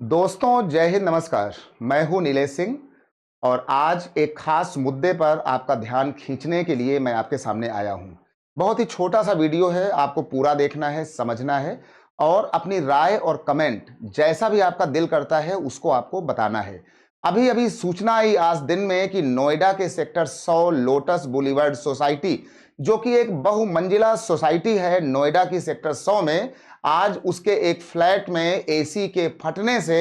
दोस्तों जय हिंद, नमस्कार। मैं हूं नीलेश सिंह और आज एक खास मुद्दे पर आपका ध्यान खींचने के लिए मैं आपके सामने आया हूं। बहुत ही छोटा सा वीडियो है, आपको पूरा देखना है, समझना है और अपनी राय और कमेंट जैसा भी आपका दिल करता है उसको आपको बताना है। अभी अभी सूचना आई आज दिन में कि नोएडा के सेक्टर 100 लोटस बुलीवर्ड सोसाइटी, जो कि एक बहुमंजिला सोसाइटी है नोएडा की सेक्टर 100 में, आज उसके एक फ्लैट में एसी के फटने से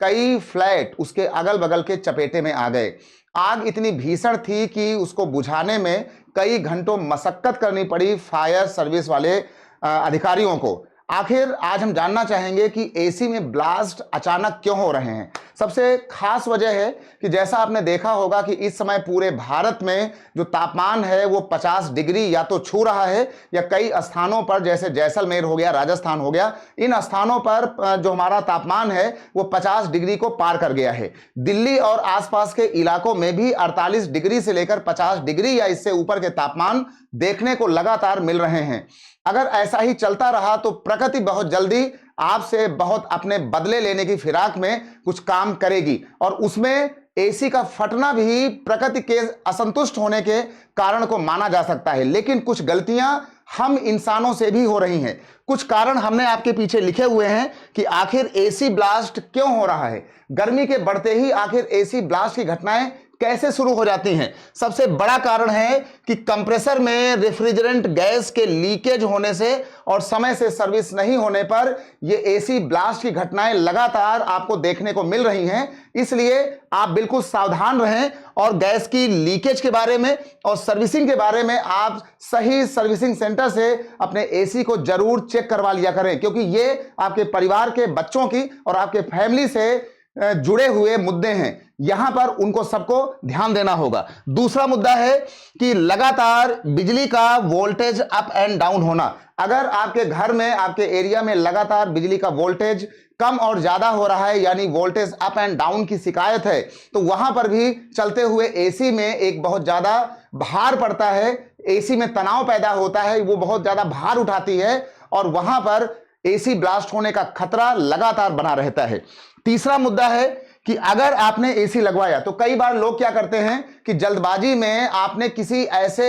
कई फ्लैट उसके अगल बगल के चपेटे में आ गए। आग इतनी भीषण थी कि उसको बुझाने में कई घंटों मशक्कत करनी पड़ी फायर सर्विस वाले अधिकारियों को। आखिर आज हम जानना चाहेंगे कि एसी में ब्लास्ट अचानक क्यों हो रहे हैं। सबसे खास वजह है कि जैसा आपने देखा होगा कि इस समय पूरे भारत में जो तापमान है वो 50 डिग्री या तो छू रहा है या कई स्थानों पर जैसे जैसलमेर हो गया, राजस्थान हो गया, इन स्थानों पर जो हमारा तापमान है वो 50 डिग्री को पार कर गया है। दिल्ली और आसपास के इलाकों में भी 48 डिग्री से लेकर 50 डिग्री या इससे ऊपर के तापमान देखने को लगातार मिल रहे हैं। अगर ऐसा ही चलता रहा तो प्रकृति बहुत जल्दी आपसे बहुत अपने बदले लेने की फिराक में कुछ काम करेगी और उसमें एसी का फटना भी प्रकृति के असंतुष्ट होने के कारण को माना जा सकता है। लेकिन कुछ गलतियां हम इंसानों से भी हो रही हैं। कुछ कारण हमने आपके पीछे लिखे हुए हैं कि आखिर एसी ब्लास्ट क्यों हो रहा है। गर्मी के बढ़ते ही आखिर एसी ब्लास्ट की घटनाएं कैसे शुरू हो जाती हैं। सबसे बड़ा कारण है कि कंप्रेसर में रेफ्रिजरेंट गैस के लीकेज होने से और समय से सर्विस नहीं होने पर ये एसी ब्लास्ट की घटनाएं लगातार आपको देखने को मिल रही हैं। इसलिए आप बिल्कुल सावधान रहें और गैस की लीकेज के बारे में और सर्विसिंग के बारे में आप सही सर्विसिंग सेंटर से अपने एसी को जरूर चेक करवा लिया करें, क्योंकि ये आपके परिवार के बच्चों की और आपके फैमिली से जुड़े हुए मुद्दे हैं। यहां पर उनको सबको ध्यान देना होगा। दूसरा मुद्दा है कि लगातार बिजली का वोल्टेज अप एंड डाउन होना। अगर आपके घर में, आपके एरिया में लगातार बिजली का वोल्टेज कम और ज्यादा हो रहा है, यानी वोल्टेज अप एंड डाउन की शिकायत है, तो वहां पर भी चलते हुए एसी में एक बहुत ज्यादा भार पड़ता है, एसी में तनाव पैदा होता है, वो बहुत ज्यादा भार उठाती है और वहां पर एसी ब्लास्ट होने का खतरा लगातार बना रहता है। तीसरा मुद्दा है कि अगर आपने एसी लगवाया तो कई बार लोग क्या करते हैं कि जल्दबाजी में आपने किसी ऐसे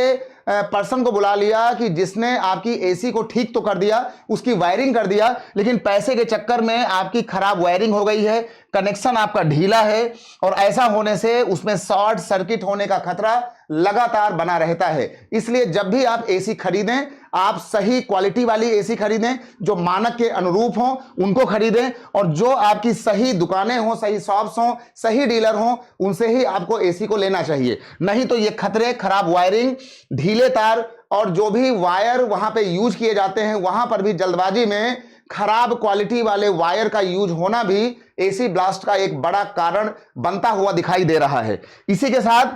पर्सन को बुला लिया कि जिसने आपकी एसी को ठीक तो कर दिया, उसकी वायरिंग कर दिया, लेकिन पैसे के चक्कर में आपकी खराब वायरिंग हो गई है, कनेक्शन आपका ढीला है और ऐसा होने से उसमें शॉर्ट सर्किट होने का खतरा लगातार बना रहता है। इसलिए जब भी आप एसी खरीदें, आप सही क्वालिटी वाली एसी खरीदें, जो मानक के अनुरूप हो उनको खरीदें और जो आपकी सही दुकानें हो, सही शॉप्स हो, सही डीलर हो, उनसे ही आपको एसी को लेना चाहिए। नहीं तो ये खतरे, खराब वायरिंग, ढीले तार और जो भी वायर वहां पे यूज किए जाते हैं वहां पर भी जल्दबाजी में खराब क्वालिटी वाले वायर का यूज होना भी एसी ब्लास्ट का एक बड़ा कारण बनता हुआ दिखाई दे रहा है। इसी के साथ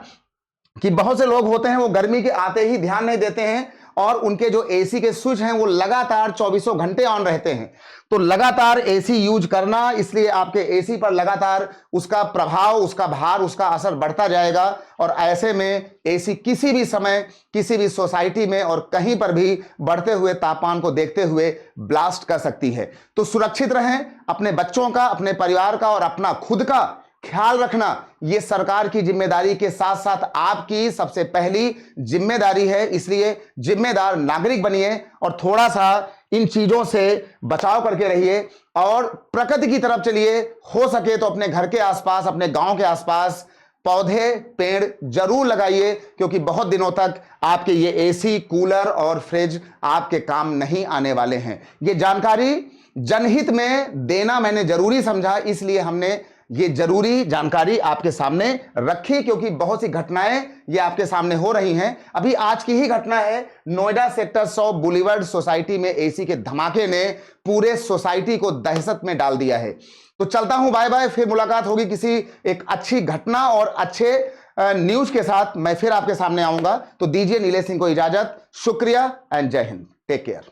कि बहुत से लोग होते हैं वो गर्मी के आते ही ध्यान नहीं देते हैं और उनके जो एसी के स्विच हैं वो लगातार 24 घंटे ऑन रहते हैं। तो लगातार एसी यूज करना, इसलिए आपके एसी पर लगातार उसका प्रभाव, उसका भार, उसका असर बढ़ता जाएगा और ऐसे में एसी किसी भी समय, किसी भी सोसाइटी में और कहीं पर भी बढ़ते हुए तापमान को देखते हुए ब्लास्ट कर सकती है। तो सुरक्षित रहें, अपने बच्चों का, अपने परिवार का और अपना खुद का ख्याल रखना यह सरकार की जिम्मेदारी के साथ साथ आपकी सबसे पहली जिम्मेदारी है। इसलिए जिम्मेदार नागरिक बनिए और थोड़ा सा इन चीजों से बचाव करके रहिए और प्रकृति की तरफ चलिए। हो सके तो अपने घर के आसपास, अपने गांव के आसपास पौधे, पेड़ जरूर लगाइए, क्योंकि बहुत दिनों तक आपके ये एसी, कूलर और फ्रिज आपके काम नहीं आने वाले हैं। ये जानकारी जनहित में देना मैंने जरूरी समझा, इसलिए हमने ये जरूरी जानकारी आपके सामने रखी, क्योंकि बहुत सी घटनाएं ये आपके सामने हो रही हैं। अभी आज की ही घटना है, नोएडा सेक्टर 100 बुलीवर्ड सोसाइटी में एसी के धमाके ने पूरे सोसाइटी को दहशत में डाल दिया है। तो चलता हूं, बाय बाय। फिर मुलाकात होगी किसी एक अच्छी घटना और अच्छे न्यूज के साथ। मैं फिर आपके सामने आऊंगा। तो दीजिए नीलेश सिंह को इजाजत। शुक्रिया एंड जय हिंद। Take care.